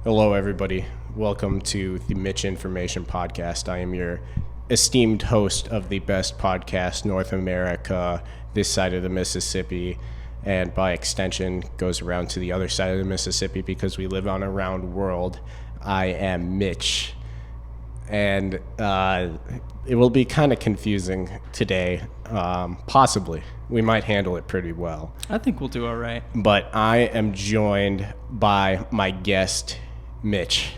Hello, everybody. Welcome to the Mitch Information Podcast. I am your esteemed host of the best podcast North America, this side of the Mississippi, and by extension goes around to the other side of the Mississippi because we live on a round world. I am Mitch, and it will be kind of confusing today, possibly. We might handle it pretty well. I think we'll do all right. But I am joined by my guest, Mitch.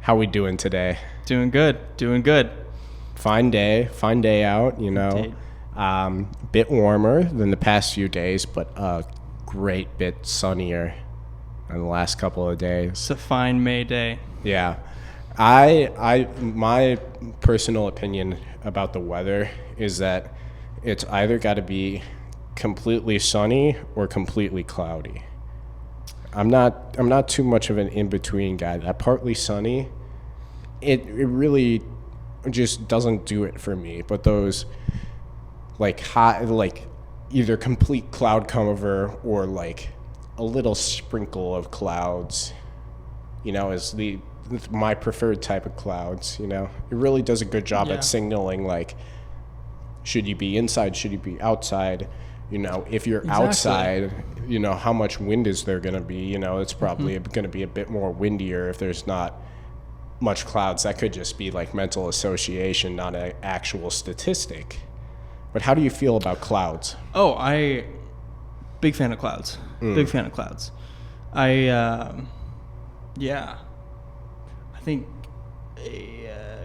How we doing today? Doing good. Fine day out, you know. Bit warmer than the past few days, but a great bit sunnier in the last couple of days. It's a fine May day. Yeah. My personal opinion about the weather is that it's either got to be completely sunny or completely cloudy. I'm not too much of an in-between guy. That partly sunny, it really just doesn't do it for me. But those like hot, like either complete cloud cover or like a little sprinkle of clouds, you know, is my preferred type of clouds. You know, it really does a good job at signaling like, should you be inside, should you be outside. You know, if you're outside, you know, how much wind is there going to be? You know, it's probably going to be a bit more windier if there's not much clouds. That could just be like mental association, not an actual statistic. But how do you feel about clouds? Oh, big fan of clouds. Big fan of clouds. I think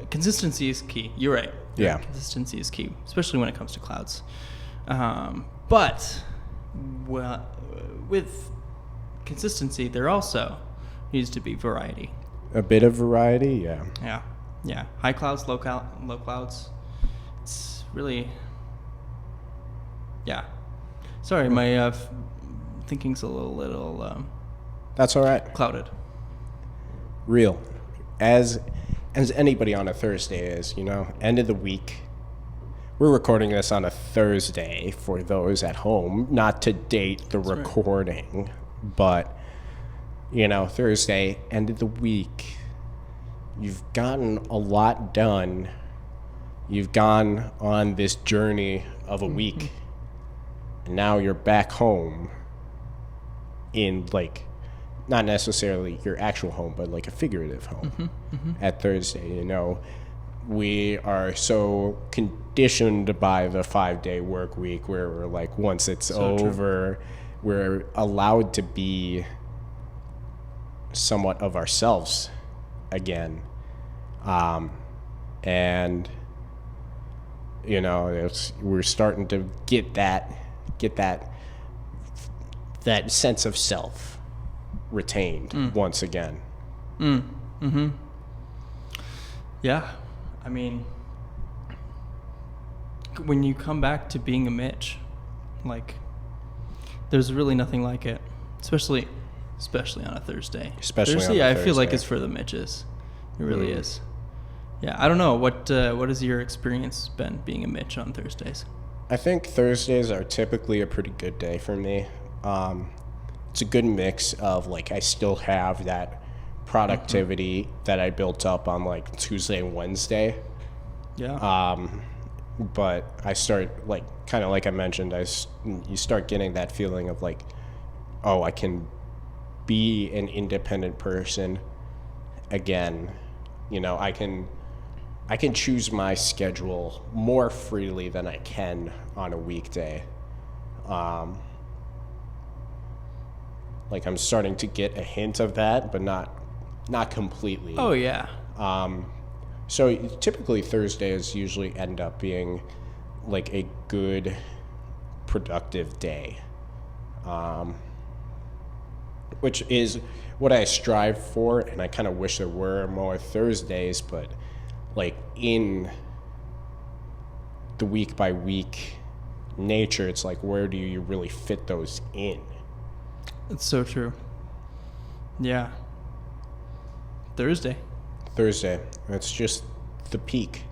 consistency is key. You're right. Yeah. Consistency is key, especially when it comes to clouds. But with consistency, there also needs to be variety. A bit of variety, yeah. Yeah. High clouds, low clouds. It's really, yeah. Sorry, my thinking's a little That's all right. clouded. Real. As anybody on a Thursday is, you know, end of the week. We're recording this on a Thursday for those at home, not to date the recording, but, you know, Thursday, end of the week. You've gotten a lot done. You've gone on this journey of a week, and now you're back home in, like, not necessarily your actual home, but like a figurative home at Thursday, you know. We are so conditioned by the 5-day work week where we're like, once it's over, we're allowed to be somewhat of ourselves again. And, you know, we're starting to get that sense of self retained once again. Yeah. I mean, when you come back to being a Mitch, like, there's really nothing like it, especially on a Thursday. Thursday, I feel like it's for the Mitches. It really is. Yeah, I don't know. What has your experience been being a Mitch on Thursdays? I think Thursdays are typically a pretty good day for me. It's a good mix of, like, I still have that productivity that I built up on like Tuesday and Wednesday. Yeah. But I start, like, kind of like I mentioned, you start getting that feeling of like, oh, I can be an independent person again. You know, I can choose my schedule more freely than I can on a weekday. Like, I'm starting to get a hint of that, but not completely. Oh, yeah. So typically Thursdays usually end up being like a good, productive day, which is what I strive for, and I kind of wish there were more Thursdays, but like in the week by week nature, it's like, where do you really fit those in? It's so true. Yeah. Thursday. It's just the peak.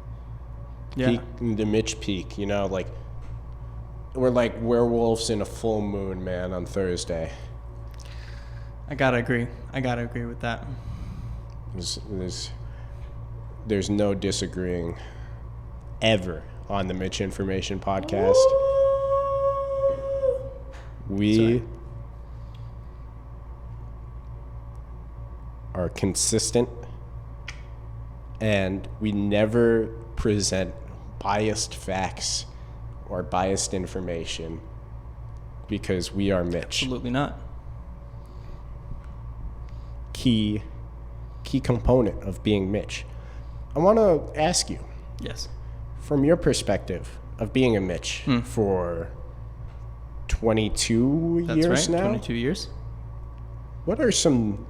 Yeah. The Mitch peak, you know, like, we're like werewolves in a full moon, man, on Thursday. I gotta agree with that. There's no disagreeing ever on the Mitch Information Podcast. We Sorry. are consistent, and we never present biased facts or biased information because we are Mitch. Absolutely not. Key component of being Mitch. I want to ask you, Yes. from your perspective of being a Mitch for 22 That's years right. now, 22 years. what are some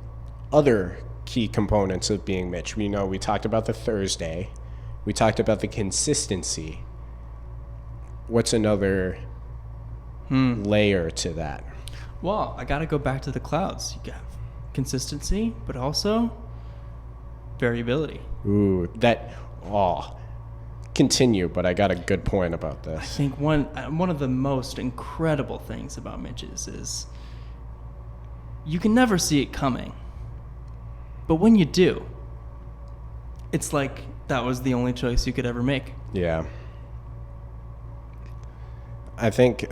other key components of being Mitch? We know we talked about the Thursday. We talked about the consistency. What's another layer to that? Well, I got to go back to the clouds. You got consistency, but also variability. Ooh, continue, but I got a good point about I this. think one of the most incredible things about Mitch's is you can never see it coming. But when you do, it's like that was the only choice you could ever make. Yeah. I think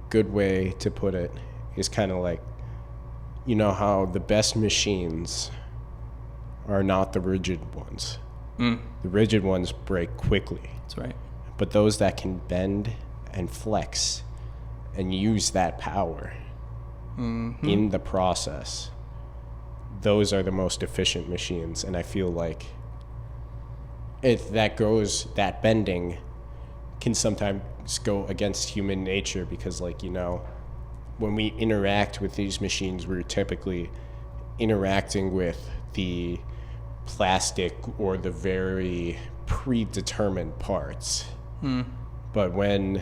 good way to put it is kind of like, you know how the best machines are not the rigid ones. The rigid ones break quickly. That's right. But those that can bend and flex and use that power in the process, those are the most efficient machines. And I feel like that bending can sometimes go against human nature because, like, you know, when we interact with these machines, we're typically interacting with the plastic or the very predetermined parts. But when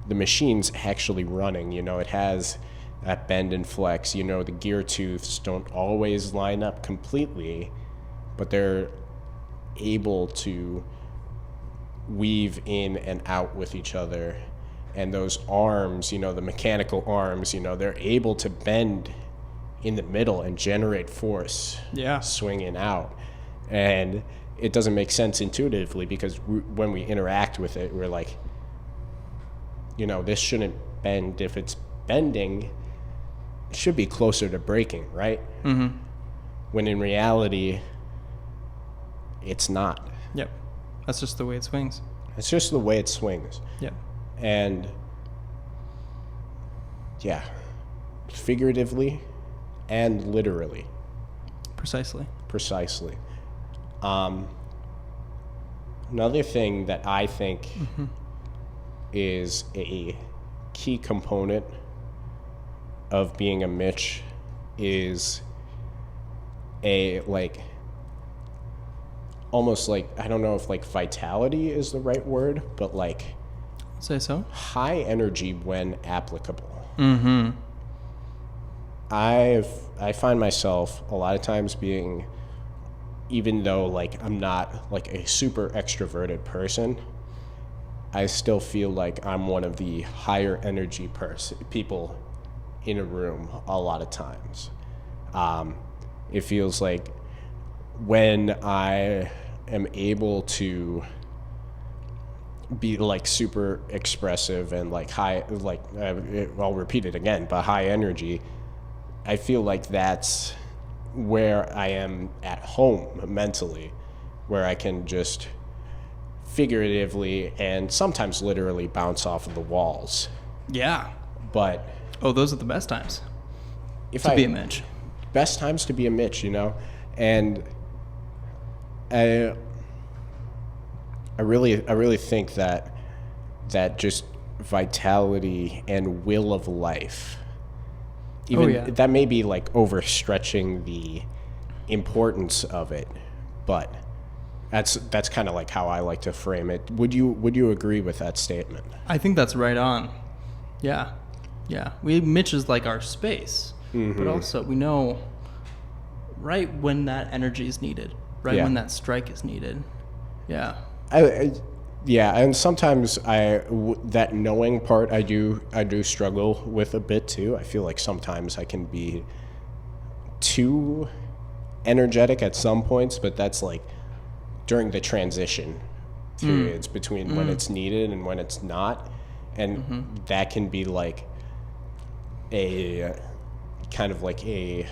the machine's actually running, you know, it has that bend and flex. You know, the gear tooths don't always line up completely, but they're able to weave in and out with each other. And those arms, you know, the mechanical arms, you know, they're able to bend in the middle and generate force swinging out. And it doesn't make sense intuitively because when we interact with it, we're like, you know, this shouldn't bend. If it's bending, it should be closer to breaking, right? When in reality, it's not. Yep. That's just the way it swings. It's just the way it swings. Yep. And yeah, figuratively and literally. Precisely. Another thing that I think is a key component of being a Mitch is a, like, almost like, I don't know if like vitality is the right word, but like Say so. high energy when applicable. I find myself a lot of times being, even though like I'm not like a super extroverted person, I still feel like I'm one of the higher energy people in a room a lot of times. It feels like when I am able to be like super expressive and like high, like I'll repeat it again, but high energy, I feel like that's where I am at home mentally, where I can just figuratively and sometimes literally bounce off of the walls. Yeah. But Oh, those are the best times if to be a Mitch. best times to be a Mitch, you know, and I really think that just vitality and will of life, even that may be like overstretching the importance of it, but that's kind of like how I like to frame it. Would you agree with that statement? I think that's right on. Yeah. Mitch is like our space, but also we know right when that energy is needed, right when that strike is needed. Yeah. Yeah, and sometimes that knowing part I do struggle with a bit too. I feel like sometimes I can be too energetic at some points, but that's like during the transition periods between when it's needed and when it's not. And that can be like a kind of like a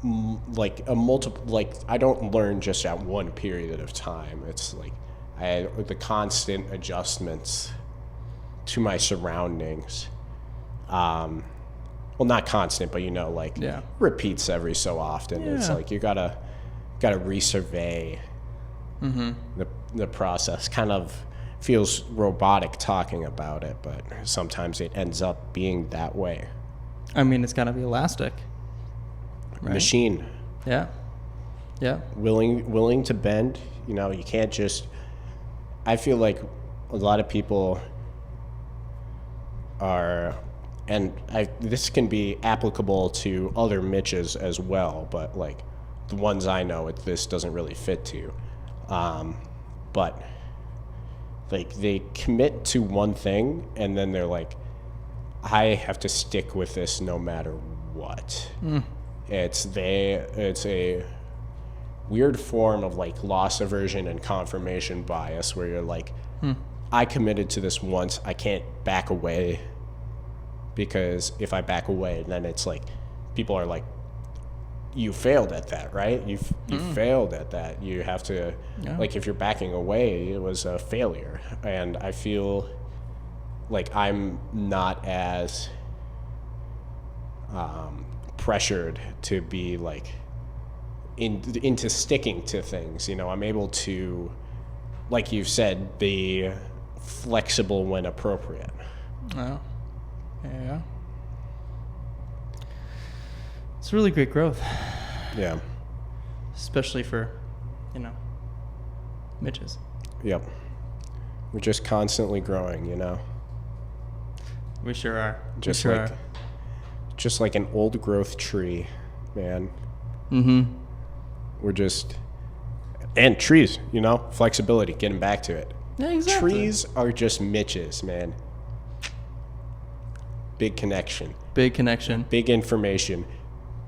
multiple, like I don't learn just at one period of time. It's like the constant adjustments to my surroundings. Well, not constant, but like repeats every so often. Yeah. It's like you gotta resurvey the process. Kind of feels robotic talking about it, but sometimes it ends up being that way. I mean, it's gotta be elastic. Right? Machine. Yeah. Yeah. Willing to bend. You can't just. I feel like a lot of people are, and this can be applicable to other Mitches as well, but like the ones I know, this doesn't really fit to. But like they commit to one thing and then they're like, I have to stick with this no matter what. It's a weird form of like loss aversion and confirmation bias where you're like, I committed to this once, I can't back away, because if I back away, then it's like people are like, you failed at that, right? You failed at that. You have to, like, if you're backing away, it was a failure. And I feel like I'm not as pressured to be like into sticking to things. I'm able to, like you've said, be flexible when appropriate. Oh, yeah. It's really great growth. Yeah. Especially for, Mitches. Yep. We're just constantly growing, We sure are. Just like an old growth tree, man. We're just, and trees, flexibility, getting back to it. Yeah, exactly. Trees are just Mitches, man. Big connection. Big connection. Big information.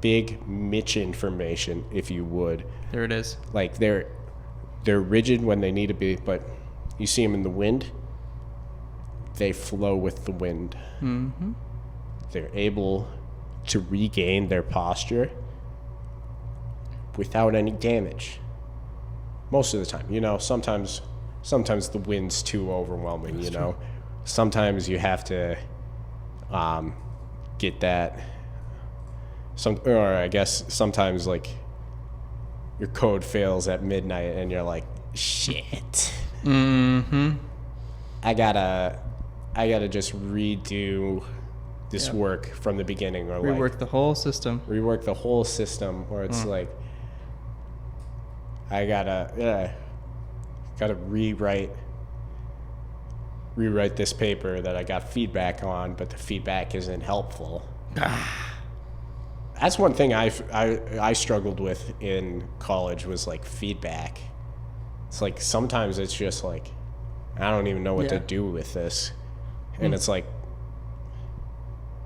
Big Mitch information, if you would. There it is. Like they're rigid when they need to be, but you see them in the wind, they flow with the wind. They're able to regain their posture without any damage. Most of the time, sometimes the wind's too overwhelming. That's true. Sometimes you have to get that. Or I guess sometimes like your code fails at midnight and you're like, shit. I gotta just redo this work from the beginning, or rework the whole system. Or it's like I gotta rewrite this paper that I got feedback on, but the feedback isn't helpful. That's one thing I struggled with in college, was like feedback. It's like sometimes it's just like I don't even know what to do with this, and it's like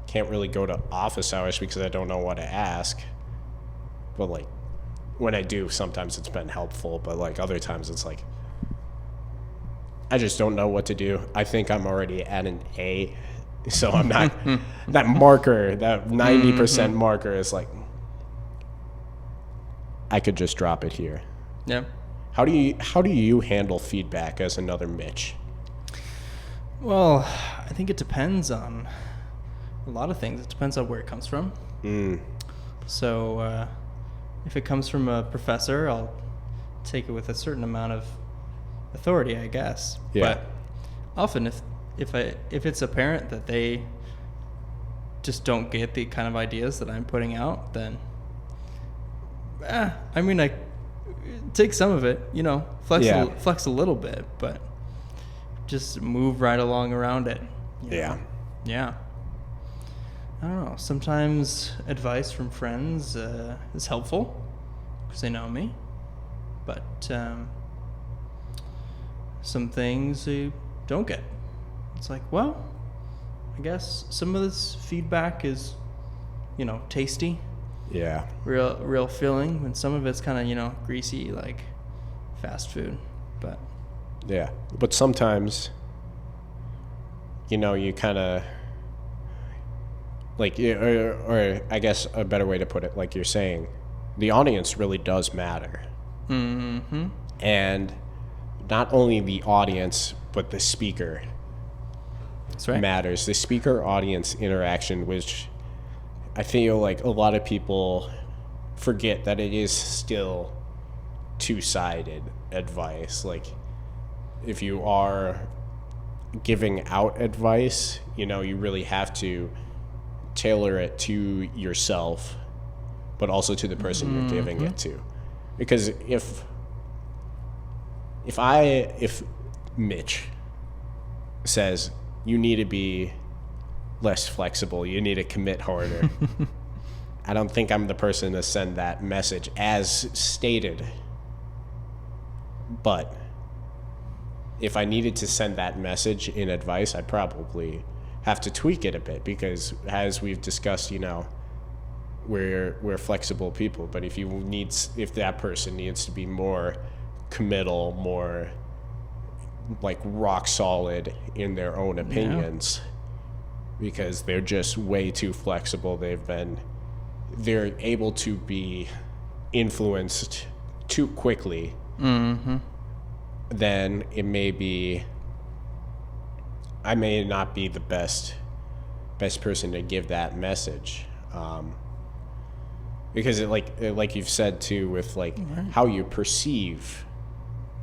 can't really go to office hours because I don't know what to ask. But like when I do, sometimes it's been helpful, but like other times it's like I just don't know what to do. I think I'm already at an A. So I'm not, that marker, that 90% marker is like, I could just drop it here. Yeah. How do you handle feedback as another Mitch? Well, I think it depends on a lot of things. It depends on where it comes from. So if it comes from a professor, I'll take it with a certain amount of authority, I guess. Yeah. But often if it's apparent that they just don't get the kind of ideas that I'm putting out, then I take some of it, flex a little bit, but just move right along around it. Yeah. Yeah. I don't know. Sometimes advice from friends is helpful because they know me, but some things you don't get. It's like, well, I guess some of this feedback is, tasty. Yeah. real filling, when some of it's kind of, you know, greasy, like fast food. But Yeah. But sometimes, you know, you kind of, like, or I guess a better way to put it, like you're saying, the audience really does matter. mm-hmm. And not only the audience, but the speaker That's right. matters. The speaker audience interaction, which I feel like a lot of people forget that it is still two-sided advice. Like, if you are giving out advice, you know, you really have to tailor it to yourself, but also to the person you're giving it to. Because if Mitch says you need to be less flexible, you need to commit harder, I don't think I'm the person to send that message as stated. But if I needed to send that message in advice, I'd probably have to tweak it a bit, because as we've discussed, you know, we're flexible people. But if that person needs to be more committal, more like rock solid in their own opinions, because they're just way too flexible, they're able to be influenced too quickly, then I may not be the best person to give that message, because like you've said too, with like how you perceive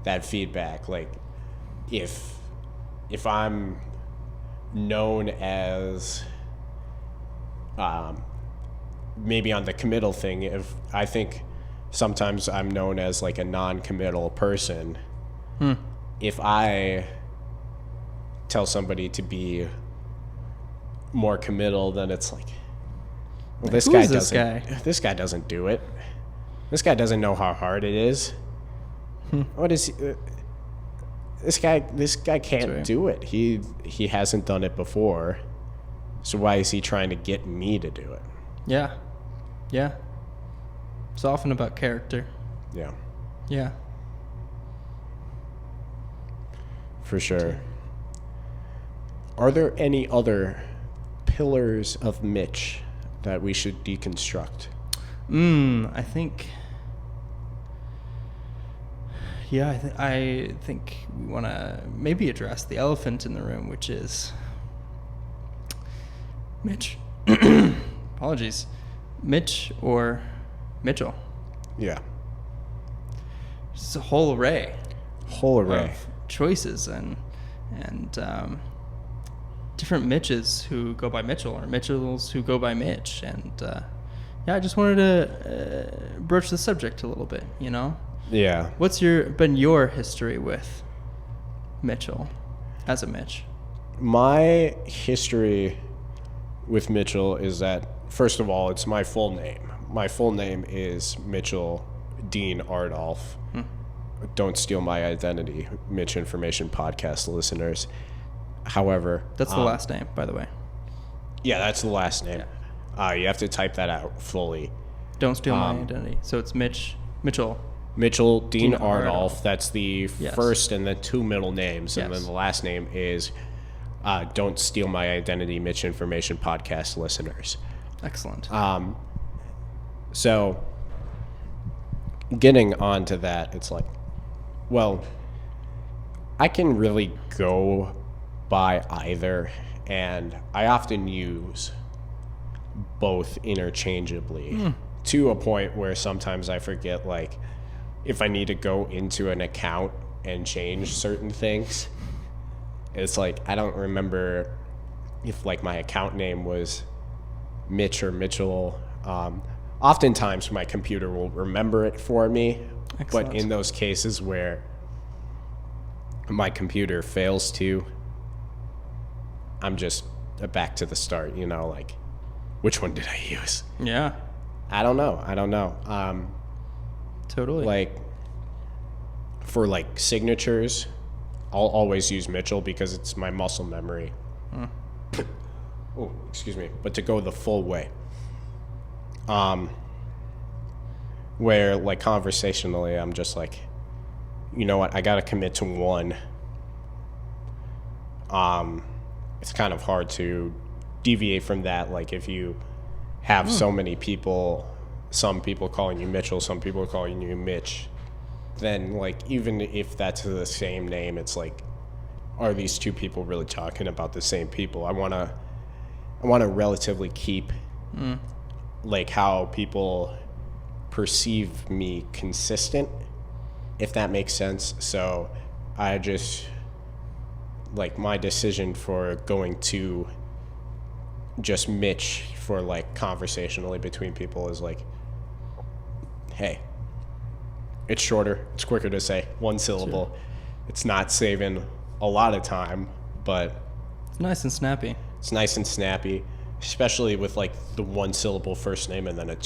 that feedback. Like, if I'm known as maybe on the committal thing, if I think sometimes I'm known as like a non-committal person, if I tell somebody to be more committal, then it's like, well, this guy doesn't do it. This guy doesn't know how hard it is. What is this guy can't do it. He hasn't done it before. So why is he trying to get me to do it? Yeah. It's often about character. Yeah. For sure. Are there any other pillars of Mitch that we should deconstruct? I think. Yeah, I think we want to maybe address the elephant in the room, which is Mitch. Apologies. Mitch or Mitchell. Yeah. It's a whole array. Of choices and different Mitches who go by Mitchell, or Mitchells who go by Mitch. And I just wanted to broach the subject a little bit, you know? Yeah. What's been your history with Mitchell as a Mitch? My history with Mitchell is that, first of all, it's my full name. My full name is Mitchell Dean Ardolph. Don't steal my identity, Mitch Information Podcast listeners. However, that's the last name, by the way. Yeah, that's the last name. Yeah. You have to type that out fully. Don't steal my identity. So it's Mitchell Dean Ardolph. That's the first and the two middle names. And then the last name is Don't Steal My Identity, Mitch Information Podcast listeners. Excellent. So getting on to that, it's like, well, I can really go by either, and I often use both interchangeably to a point where sometimes I forget, like, if I need to go into an account and change certain things. It's like, I don't remember if, like, my account name was Mitch or Mitchell. Oftentimes my computer will remember it for me. Excellent. But in those cases where my computer fails to, I'm just back to the start, you know, like, which one did I use? Yeah. I don't know. Totally. Like, for, like, signatures, I'll always use Mitchell because it's my muscle memory. Oh, excuse me. But to go the full way, Where like conversationally, I'm just like, you know what, I gotta commit to one. It's kind of hard to deviate from that. Like if you have so many people, some people calling you Mitchell, some people calling you Mitch, then like even if that's the same name, it's like, are these two people really talking about the same people? I wanna relatively keep like how people perceive me consistent, if that makes sense. So I just like my decision for going to just Mitch for like conversationally between people is like, hey, it's shorter, it's quicker to say, one syllable. Sure. It's not saving a lot of time, but It's nice and snappy. it's nice and snappy, especially with like the one syllable first name and then a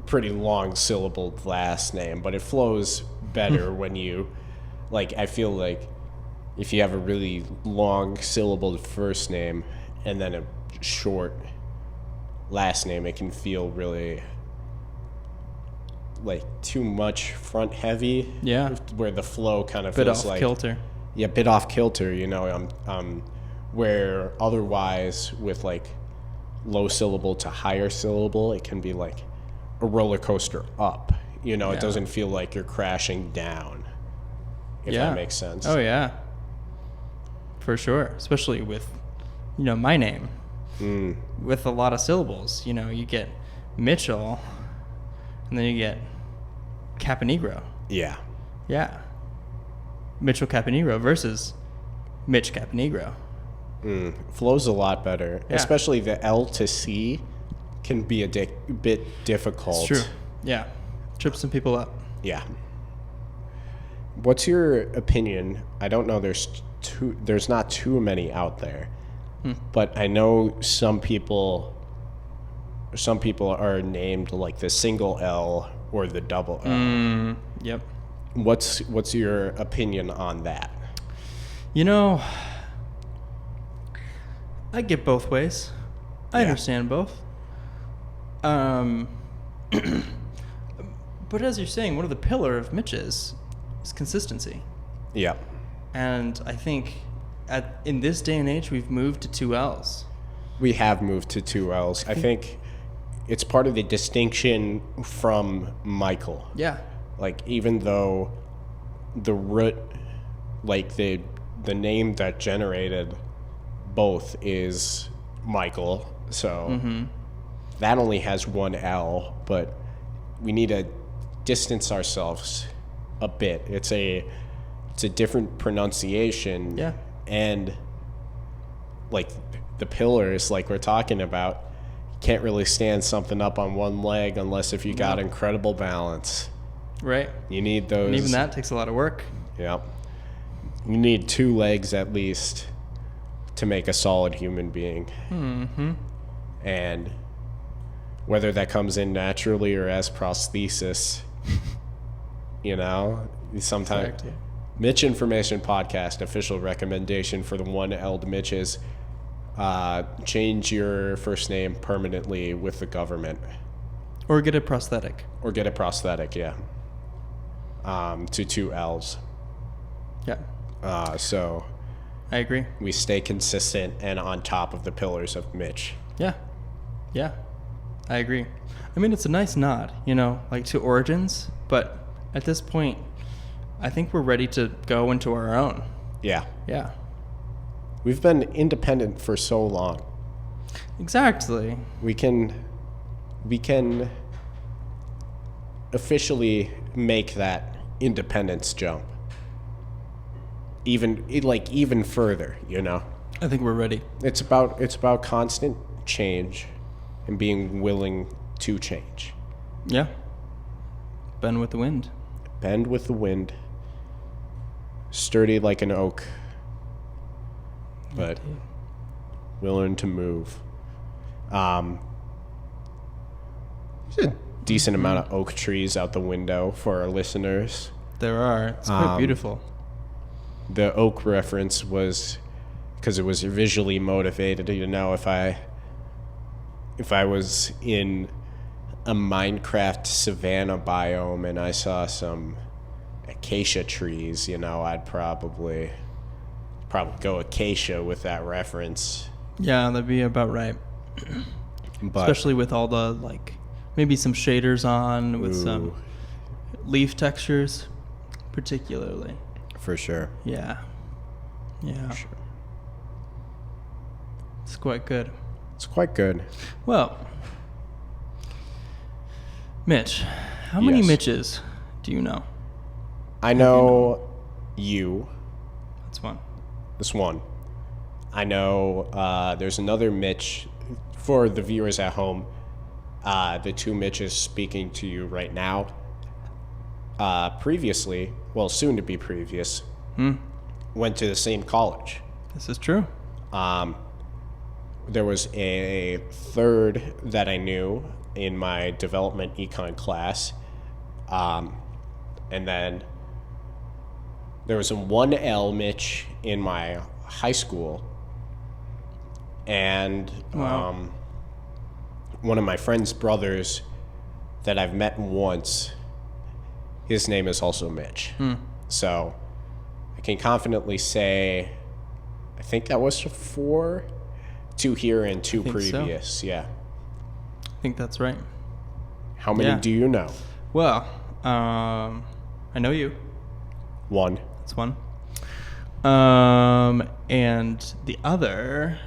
pretty long syllabled last name, but it flows better when you, like, I feel like if you have a really long syllabled first name and then a short last name, it can feel really like too much front heavy. Yeah. Where the flow kind of Bit feels off like kilter. yeah, bit off kilter, you know, where otherwise with like low syllable to higher syllable, it can be like a roller coaster up, you know, Yeah. it doesn't feel like you're crashing down, if Yeah. that makes sense. Oh yeah. For sure. Especially with, my name. With a lot of syllables. You get Mitchell and then you get Caponegro. Yeah. Yeah. Mitchell Caponegro versus Mitch Caponegro. Flows a lot better, Yeah. especially the L to C can be a bit difficult. It's true. Yeah. Trip some people up. Yeah. What's your opinion? I don't know. There's not too many out there, but I know some people are named like the single L or the double L. Yep. What's your opinion on that? I get both ways. I Yeah. understand both. But as you're saying, one of the pillar of Mitch's is consistency. Yeah. And I think in this day and age, we've moved to 2 L's. We have moved to 2 L's. I think it's part of the distinction from Michael. Yeah. Like even though the root, like the name that generated both is Michael, so that only has 1 L, but we need to distance ourselves a bit. It's a different pronunciation. Yeah. And like the pillars, like we're talking about, you can't really stand something up on one leg unless if you got incredible balance. Right. You need those. And even that takes a lot of work. Yeah. You need 2 legs at least to make a solid human being. And whether that comes in naturally or as prosthesis, sometimes. Exactly. Mitch Information Podcast, official recommendation for the 1L'd Mitches. Change your first name permanently with the government. Or get a prosthetic. Or get a prosthetic, yeah. To 2 L's. Yeah. So I agree. we stay consistent and on top of the pillars of Mitch. Yeah. Yeah. I agree. I mean, it's a nice nod, like to origins, but at this point, I think we're ready to go into our own. Yeah. Yeah. We've been independent for so long. Exactly. We can officially make that independence jump. Even further, I think we're ready. It's about constant change and being willing to change. Yeah. Bend with the wind. Bend with the wind. Sturdy like an oak. But willing to move. There's a decent amount of oak trees out the window for our listeners. There are. It's quite beautiful. The oak reference was because it was visually motivated. If I was in a Minecraft savanna biome and I saw some acacia trees, I'd probably go acacia with that reference. Yeah, that'd be about right. But Especially with all the, like, maybe some shaders on with some leaf textures, particularly. for sure. Yeah. Yeah. Sure. It's quite good. It's quite good. Well, Mitch, how many Yes. Mitches do you know? I know you. That's one. This one. I know there's another Mitch. For the viewers at home, the two Mitches speaking to you right now, previously, well, soon to be previous, went to the same college. This is true. There was a third that I knew in my development econ class. And then there was a 1L Mitch in my high school. And Wow. one of my friend's brothers that I've met once, his name is also Mitch. So I can confidently say, I think that was 4, 2 here and 2 think so. previous. Yeah. I think that's right. How many Yeah. do you know? Well, I know you. 1. That's one. And the other,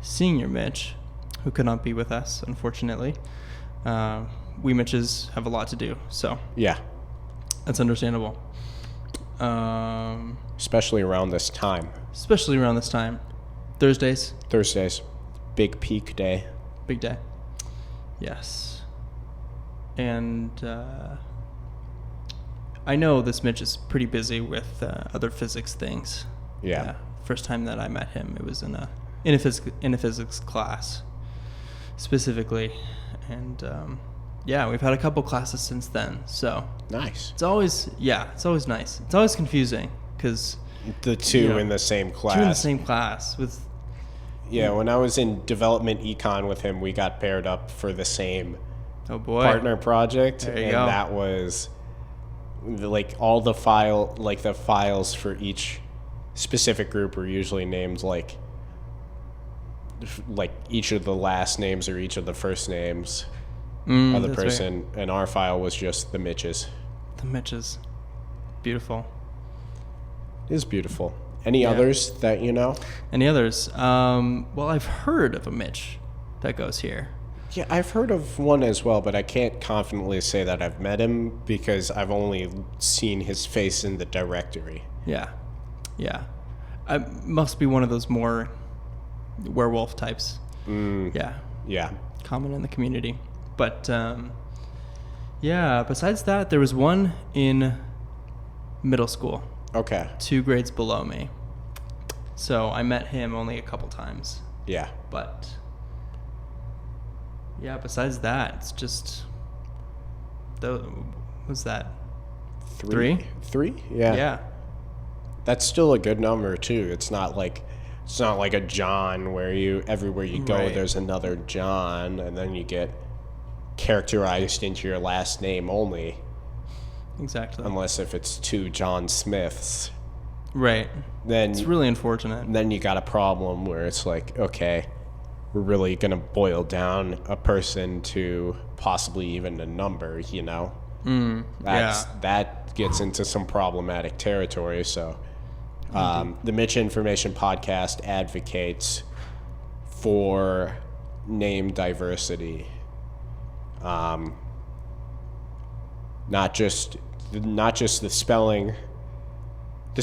Senior Mitch, who could not be with us, unfortunately. We Mitches have a lot to do, so Yeah. that's understandable. Especially around this time. Especially around this time. Thursdays, Thursdays. Big peak day. big day. Yes. And I know this Mitch is pretty busy with other physics things. Yeah. First time that I met him, it was in a physics class, specifically, and yeah, we've had a couple classes since then. So Nice. it's always nice. It's always confusing because The two Yeah. in the same class. two in the same class with Yeah, when I was in development econ with him, we got paired up for the same oh boy partner project, There you and go. that was like all the files for each specific group were usually named like each of the last names or each of the first names of the that's right. person, and our file was just the Mitches. The Mitches, beautiful. It is beautiful. Any Yeah. others that you know? Any others? Well, I've heard of a Mitch that goes here. Yeah, I've heard of one as well, but I can't confidently say that I've met him because I've only seen his face in the directory. Yeah. I must be one of those more werewolf types. Yeah. Yeah. Common in the community. But, yeah, besides that, there was one in middle school, Okay. 2 grades below me. So I met him only a couple times. Yeah. But, yeah, besides that, it's just, was that 3? 3? Yeah. Yeah. That's still a good number too. It's not like a John where everywhere you go Right. there's another John and then you get characterized into your last name only, Exactly. unless if it's 2 John Smiths. Right. Then It's really unfortunate. then you got a problem where it's like, okay, we're really gonna boil down a person to possibly even a number, That gets into some problematic territory. So the Mitch Information Podcast advocates for name diversity, not just the spelling. The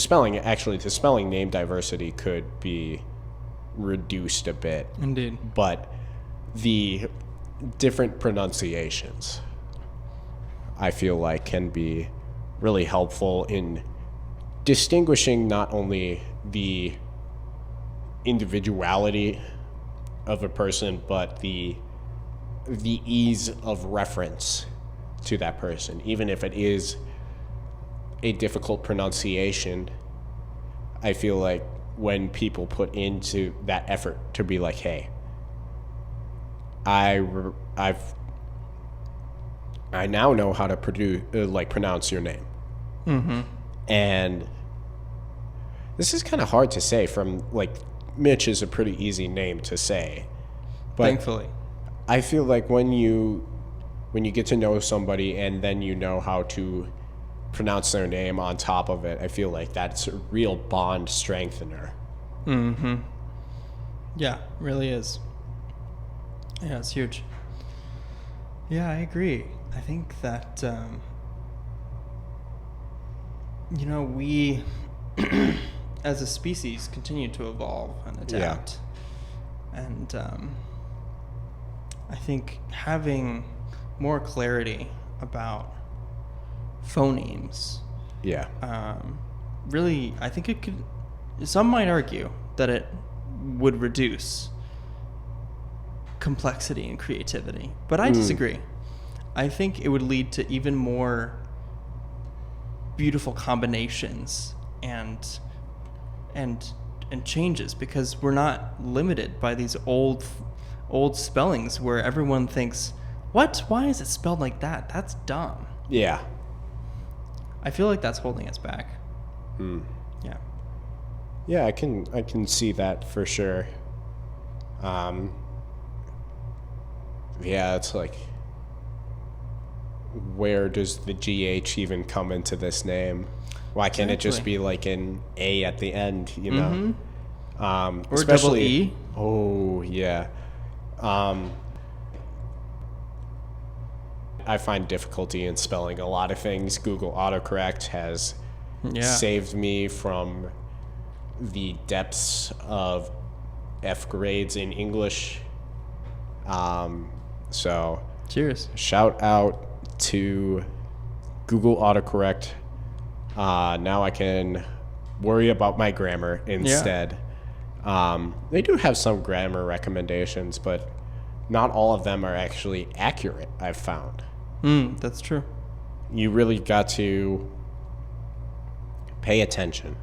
spelling name diversity could be reduced a bit, Indeed. but the different pronunciations I feel like can be really helpful in distinguishing not only the individuality of a person but the ease of reference to that person, even if it is a difficult pronunciation. I feel like when people put into that effort to be like, hey, I've I now know how to pronounce your name. Mm-hmm. And this is kind of hard to say from, like, Mitch is a pretty easy name to say. But Thankfully. I feel like when you get to know somebody and then you know how to pronounce their name on top of it, I feel like that's a real bond strengthener. Mm-hmm. Yeah, really is. Yeah, it's huge. Yeah, I agree. I think that, we, as a species, continue to evolve and adapt. And I think having more clarity about phonemes, Yeah. really, I think it could, some might argue that it would reduce complexity and creativity, but I disagree. I think it would lead to even more beautiful combinations and changes, because we're not limited by these old spellings where everyone thinks, what? Why is it spelled like that? That's dumb. Yeah. I feel like that's holding us back. Yeah. Yeah, I can see that for sure. Yeah, it's like, where does the GH even come into this name? Why can't it just be like an A at the end, you know? Or Especially, double E. Oh, yeah. I find difficulty in spelling a lot of things. Google autocorrect has saved me from the depths of F grades in English. So Cheers. shout out to Google autocorrect. Now I can worry about my grammar instead. They do have some grammar recommendations, but not all of them are actually accurate, I've found. That's true. You really got to pay attention.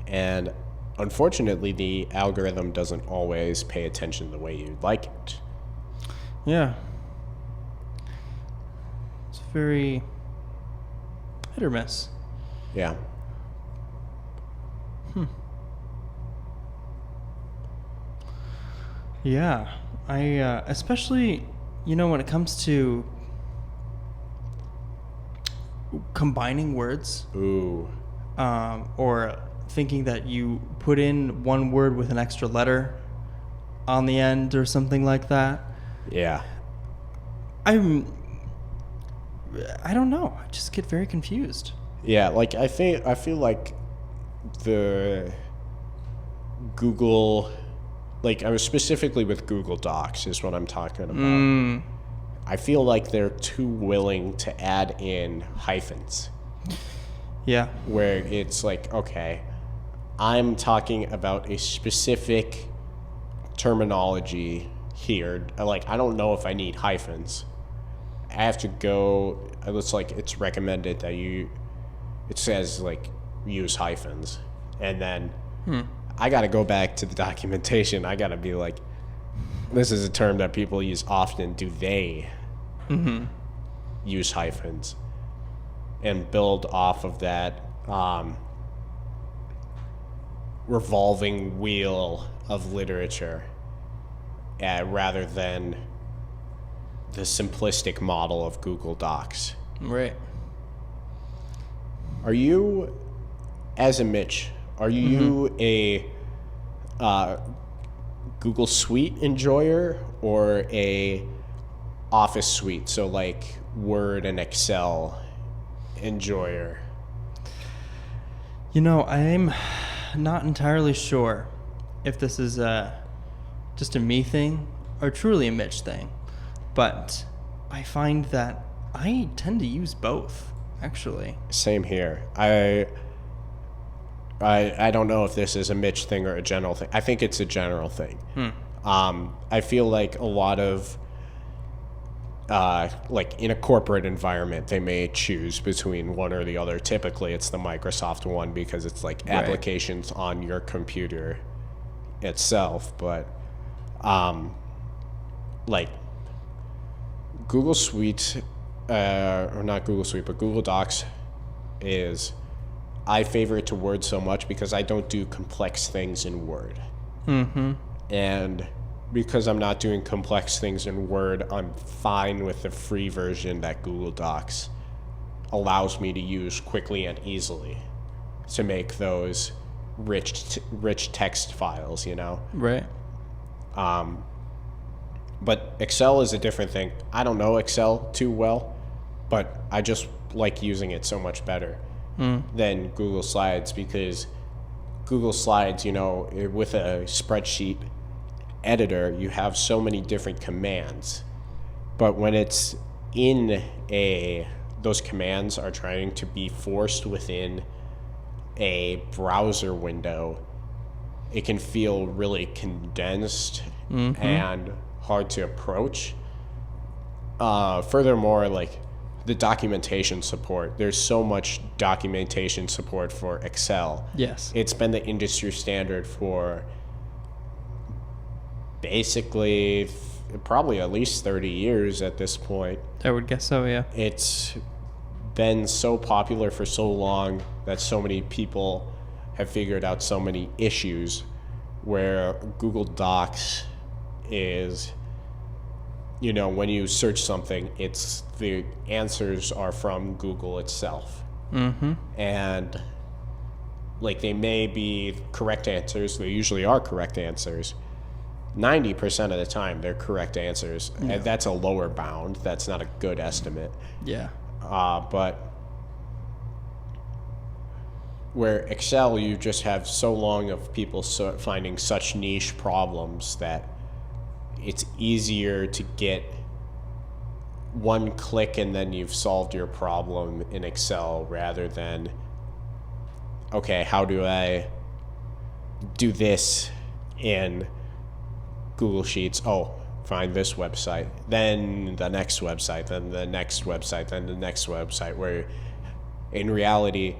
And unfortunately, the algorithm doesn't always pay attention the way you'd like it. Yeah. It's very hit or miss. Yeah. Yeah. I, especially, when it comes to combining words, Ooh. or thinking that you put in one word with an extra letter on the end or something like that. Yeah. I don't know. I just get very confused. Yeah, like I feel like the Google, like I was specifically with Google Docs is what I'm talking about. I feel like they're too willing to add in hyphens. Yeah. Where it's like, okay, I'm talking about a specific terminology here. Like, I don't know if I need hyphens. I have to go, it's like it's recommended that it says like use hyphens. And then I got to go back to the documentation. I got to be like, this is a term that people use often. Do they use hyphens? And build off of that revolving wheel of literature rather than the simplistic model of Google Docs. Right. Are you, as a Mitch, are you a Google Suite enjoyer or a Office Suite, so like Word and Excel enjoyer? I'm not entirely sure if this is just a me thing or truly a Mitch thing, but I find that I tend to use both, actually. Same here. I don't know if this is a Mitch thing or a general thing. I think it's a general thing. I feel like a lot of like in a corporate environment, they may choose between one or the other. Typically, it's the Microsoft one because it's like applications on your computer itself. But like Google Suite, or not Google Suite, but Google Docs is, I favor it to Word so much because I don't do complex things in Word. Mm-hmm. And because I'm not doing complex things in Word, I'm fine with the free version that Google Docs allows me to use quickly and easily to make those rich text files, you know? Right. But Excel is a different thing. I don't know Excel too well, but I just like using it so much better than Google Slides, because Google Slides, you know, with a spreadsheet editor, you have so many different commands. But when it's in those commands are trying to be forced within a browser window, it can feel really condensed and hard to approach. Furthermore, like the documentation support, there's so much documentation support for Excel. Yes. It's been the industry standard for basically probably at least 30 years at this point. I would guess so, yeah. It's been so popular for so long that so many people have figured out so many issues, where Google Docs is, you know, when you search something, it's the answers are from Google itself. And like, they may be correct answers, they usually are correct answers. 90% of the time they're correct answers. And that's a lower bound, that's not a good estimate. Yeah. But where Excel, you just have so long of people finding such niche problems that it's easier to get one click and then you've solved your problem in Excel, rather than, okay, how do I do this in Google Sheets? Oh, find this website, then the next website, then the next website, then the next website, where in reality,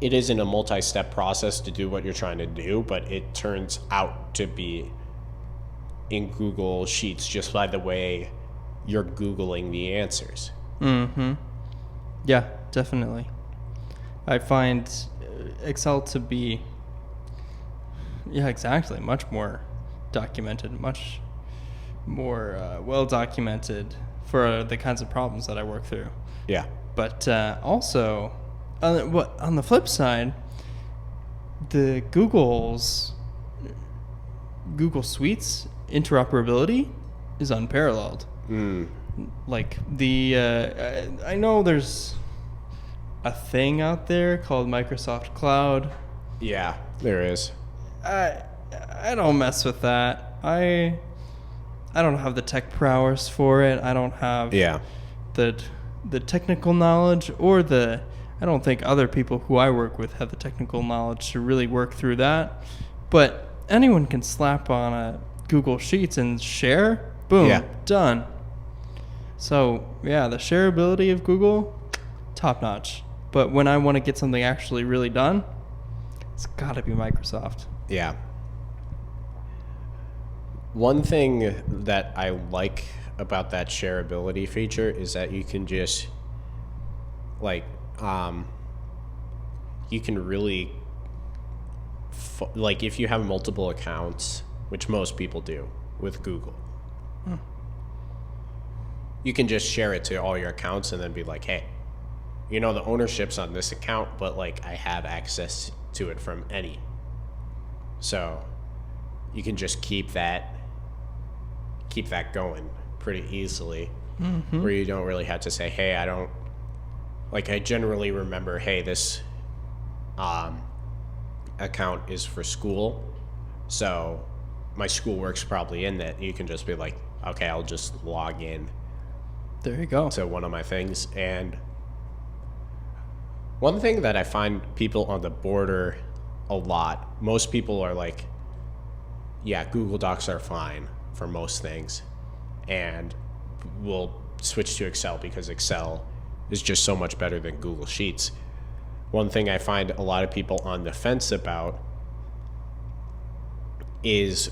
it isn't a multi-step process to do what you're trying to do, but it turns out to be in Google Sheets just by the way you're Googling the answers. Yeah, definitely. I find Excel to be, yeah, exactly, much more documented, much more well documented for the kinds of problems that I work through. Yeah. But also, on the flip side, the Google Suites interoperability is unparalleled. Like I know there's a thing out there called Microsoft Cloud. Yeah, there is. I don't mess with that. I don't have the tech prowess for it. I don't have the technical knowledge, or I don't think other people who I work with have the technical knowledge to really work through that. But anyone can slap on a Google Sheets and share. Boom, done. So yeah, the shareability of Google, top notch. But when I want to get something actually really done, it's got to be Microsoft. Yeah. One thing that I like about that shareability feature is that you can just, like, you can really, like, if you have multiple accounts, which most people do with Google, you can just share it to all your accounts and then be like, hey, you know, the ownership's on this account, but like I have access to it from any. So you can just keep that going pretty easily, where you don't really have to say, hey, I generally remember, hey, this account is for school, so my schoolwork's probably in that. You can just be like, okay, I'll just log in. There you go. To one of my things. And one thing that I find people on the border a lot, most people are like, yeah, Google Docs are fine for most things, and we'll switch to Excel because Excel is just so much better than Google Sheets. One thing I find a lot of people on the fence about is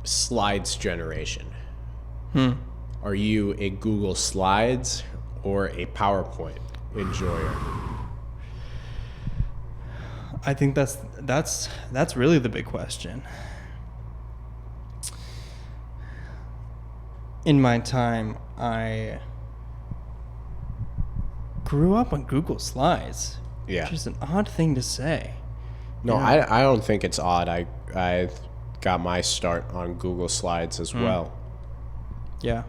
slides generation. Are you a Google Slides or a PowerPoint enjoyer? I think that's really the big question. In my time, I grew up on Google Slides. Yeah. Which is an odd thing to say. No, Yeah. I don't think it's odd. I got my start on Google Slides as well. Yeah.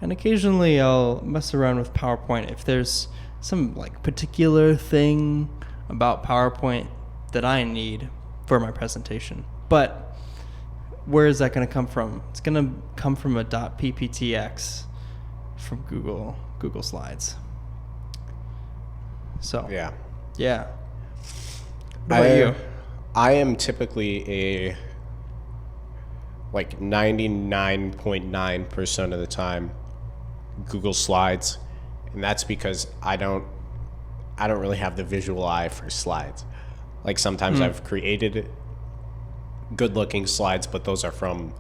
And occasionally I'll mess around with PowerPoint if there's some like particular thing about PowerPoint that I need for my presentation. But where is that going to come from? It's going to come from a .pptx from Google Slides. So, Yeah. yeah. What about you? I am typically a like 99.9% of the time Google Slides, and that's because I don't really have the visual eye for slides. Like sometimes I've created good looking slides, but those are from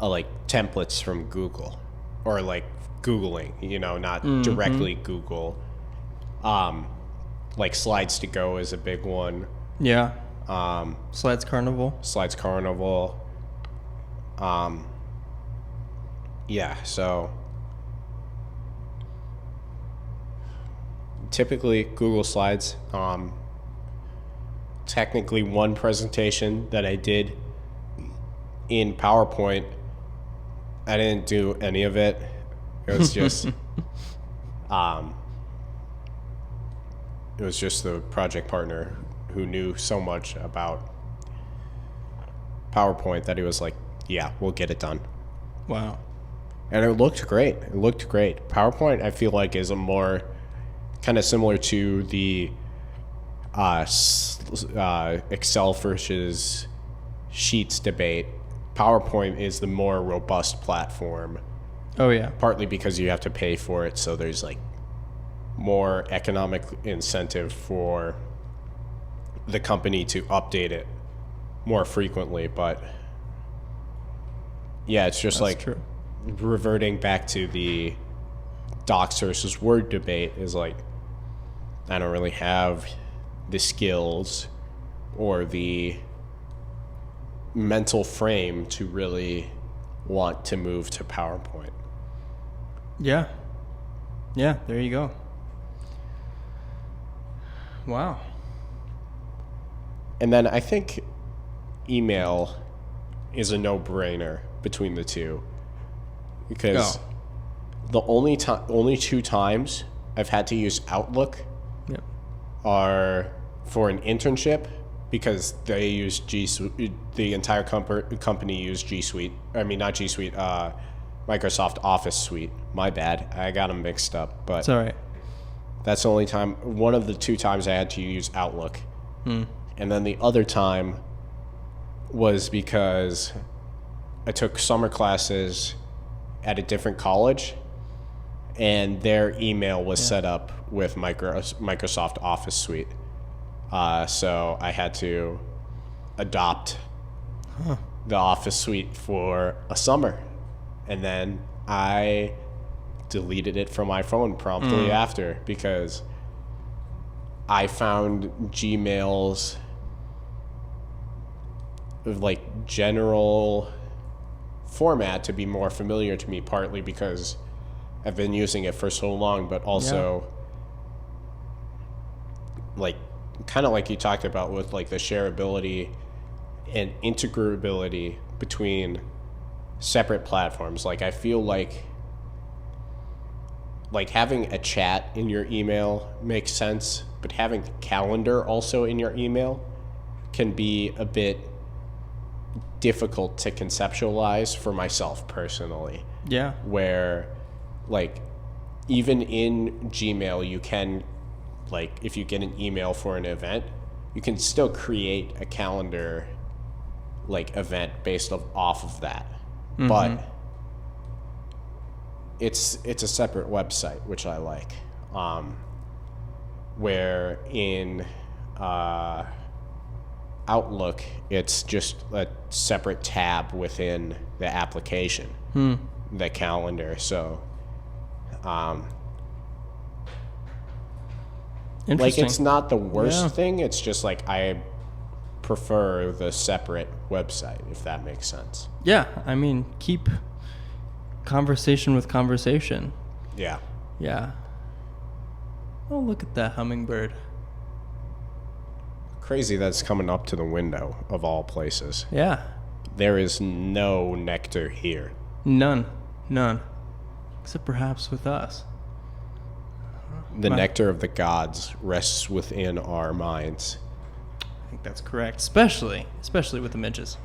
like templates from Google or like Googling, not directly Google. Like Slides to Go is a big one. Yeah. Slides Carnival. Slides Carnival. Yeah, so typically Google Slides. Technically one presentation that I did in PowerPoint, I didn't do any of it. It was just it was just the project partner who knew so much about PowerPoint that he was like, yeah, we'll get it done. Wow. And it looked great. It looked great. PowerPoint, I feel like, is a more kind of similar to the Excel versus Sheets debate. PowerPoint is the more robust platform, Oh, yeah. partly because you have to pay for it, so there's like more economic incentive for the company to update it more frequently. But yeah, it's just That's like true. reverting back to the Docs versus Word debate is like, I don't really have the skills or the mental frame to really want to move to PowerPoint. Yeah. Yeah, there you go. Wow. And then I think email is a no-brainer between the two, because the only two times I've had to use Outlook Yep. are for an internship, because they use G Suite. The entire company used G Suite. I mean, not G Suite. Microsoft Office Suite. My bad. I got them mixed up. But It's all right. that's the only time. One of the two times I had to use Outlook, and then the other time was because I took summer classes at a different college, and their email was set up with Microsoft Office Suite. So I had to adopt the Office Suite for a summer, and then I deleted it from my phone promptly after, because I found Gmail's like general format to be more familiar to me, partly because I've been using it for so long, but also like kind of like you talked about with like the shareability and integrability between separate platforms. Like I feel like having a chat in your email makes sense, but having the calendar also in your email can be a bit difficult to conceptualize for myself personally. Yeah. Where like even in Gmail you can, like if you get an email for an event, you can still create a calendar like event based off of that. But it's a separate website, which I like. Where in Outlook, it's just a separate tab within the application. the calendar. So, like, Interesting. it's not the worst Yeah. thing. It's just like I prefer the separate website, if that makes sense. Yeah, I mean, keep conversation with conversation. Yeah. Yeah. Oh, look at that hummingbird. Crazy that's coming up to the window, of all places. Yeah. There is no nectar here. None. Except perhaps with us. The Right. nectar of the gods rests within our minds. I think that's correct. Especially with the midges.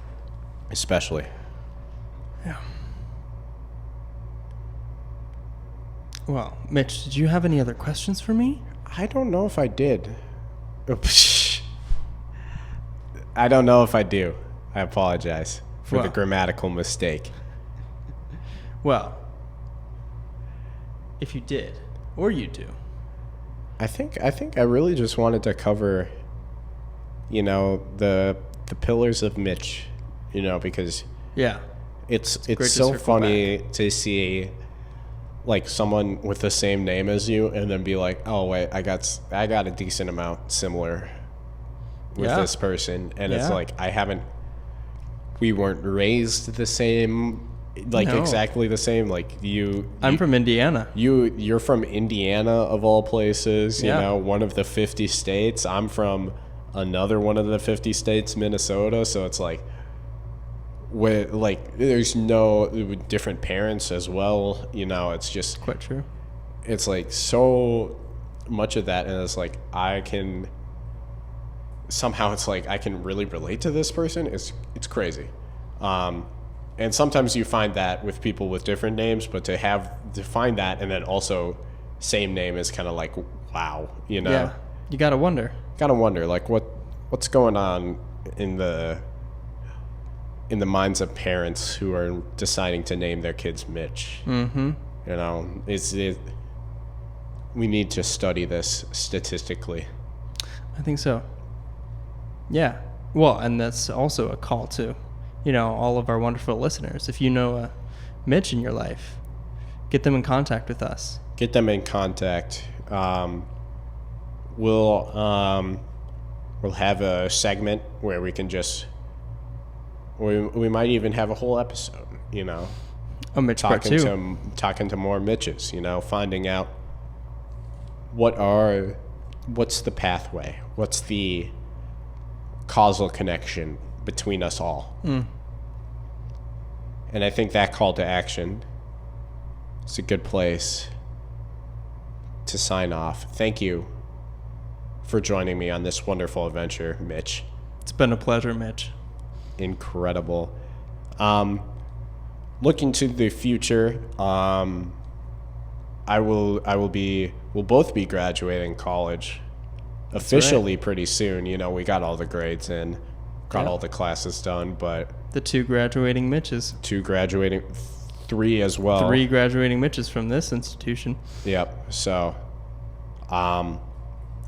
Especially. Yeah. Well, Mitch, did you have any other questions for me? I don't know if I did. I don't know if I do. I apologize for the Well. grammatical mistake. Well, if you did, or you do. I think I really just wanted to cover, the pillars of Mitch, because Yeah. it's great to so circle funny to see like someone with the same name as you and then be like, "Oh wait, I got a decent amount similar with Yeah. this person." And it's Yeah. like we weren't raised the same, like No. exactly the same. Like I'm from Indiana. you're from Indiana of all places, Yeah. one of the 50 states. I'm from another one of the 50 states, Minnesota. So it's like, there's no different parents as well. It's just, Quite true. it's like so much of that. And it's like, I can really relate to this person. It's crazy. And sometimes you find that with people with different names, but to find that and then also same name is kind of like, wow, Yeah. You gotta wonder. Gotta wonder like what's going on in the minds of parents who are deciding to name their kids Mitch. Mm-hmm. We need to study this statistically. I think so. Yeah. Well, and that's also a call to, all of our wonderful listeners. If you know a Mitch in your life, get them in contact with us. Get them in contact. We'll have a segment where we can just we might even have a whole episode, Oh, Mitch part two. talking to more Mitches, finding out what's the pathway, what's the causal connection between us all. And I think that call to action is a good place to sign off. Thank you for joining me on this wonderful adventure, Mitch. It's been a pleasure, Mitch. Incredible. Looking to the future, we'll both be graduating college officially pretty soon. We got all the grades in, got Yeah. all the classes done, but The 2 graduating Mitches. 3 as well. 3 graduating Mitches from this institution. Yep. So,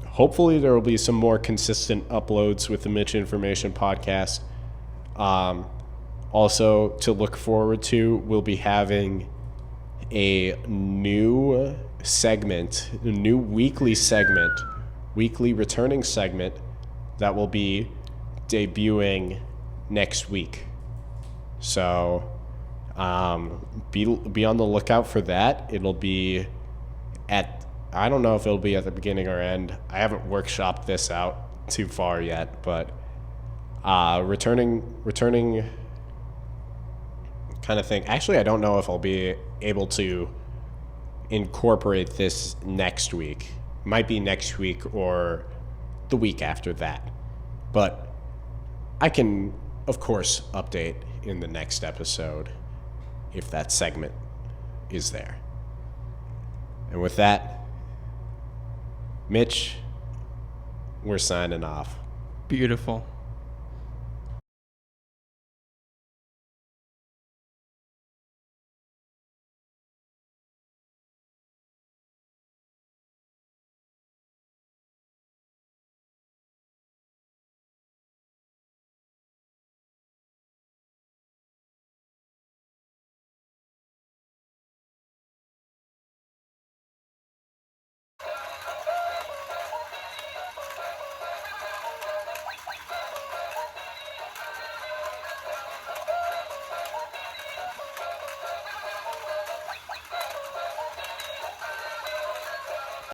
hopefully there will be some more consistent uploads with the Mitch Information Podcast. Also, to look forward to, we'll be having a new weekly returning segment that will be debuting next week. So, be on the lookout for that. It'll be I don't know if it'll be at the beginning or end. I haven't workshopped this out too far yet, but returning kind of thing. Actually, I don't know if I'll be able to incorporate this next week. Might be next week or the week after that. But I can, of course, update in the next episode if that segment is there. And with that, Mitch, we're signing off. Beautiful.